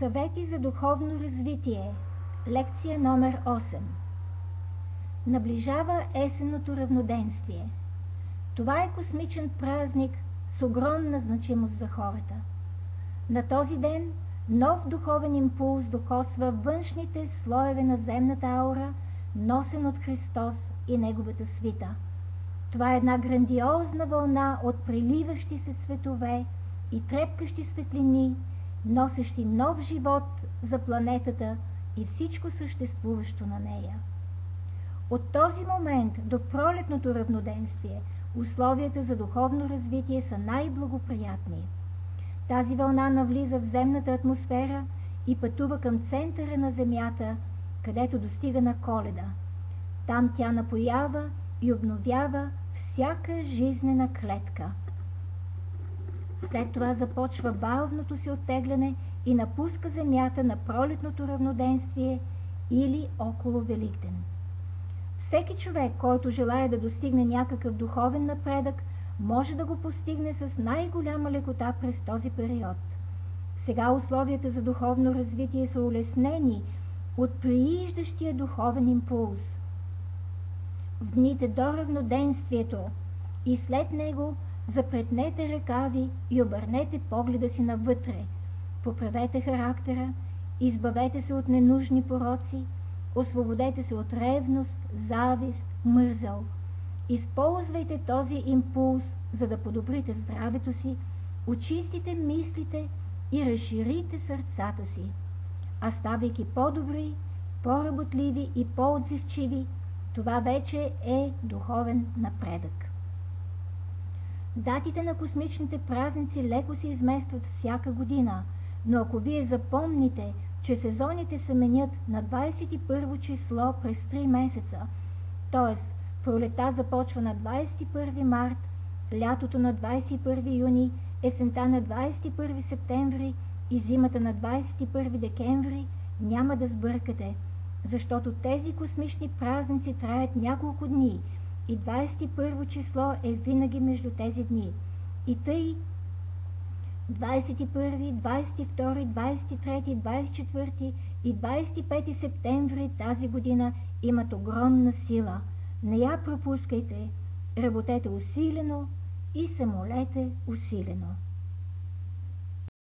Съвети за духовно развитие. Лекция номер 8. Наближава есенното равноденствие. Това е космичен празник с огромна значимост за хората. На този ден нов духовен импулс докосва външните слоеве на земната аура, носен от Христос и Неговата свита. Това е една грандиозна вълна от преливащи се светове и трепкащи светлини, носещи нов живот за планетата и всичко съществуващо на нея. От този момент до пролетното равноденствие условията за духовно развитие са най-благоприятни. Тази вълна навлиза в земната атмосфера и пътува към центъра на Земята, където достига на Коледа. Там тя напоява и обновява всяка жизнена клетка. След това започва бавното си оттегляне и напуска Земята на пролетното равноденствие или около Великден. Всеки човек, който желае да достигне някакъв духовен напредък, може да го постигне с най-голяма лекота през този период. Сега условията за духовно развитие са улеснени от прииждащия духовен импулс. В дните до равноденствието и след него запретнете ръкави и обърнете погледа си навътре, поправете характера, избавете се от ненужни пороци, освободете се от ревност, завист, мързъл. Използвайте този импулс, за да подобрите здравето си, очистите мислите и разширите сърцата си. А ставайки по-добри, по-работливи и по-отзивчиви, това вече е духовен напредък. Датите на космичните празници леко се изместват всяка година, но ако вие запомните, че сезоните се менят на 21 число през 3 месеца, т.е. пролета започва на 21 март, лятото на 21 юни, есента на 21 септември и зимата на 21 декември, няма да сбъркате, защото тези космични празници траят няколко дни и 21 число е винаги между тези дни. И тъй 21, 22, 23, 24 и 25 септември тази година имат огромна сила. Не я пропускайте, работете усилено и се молете усилено.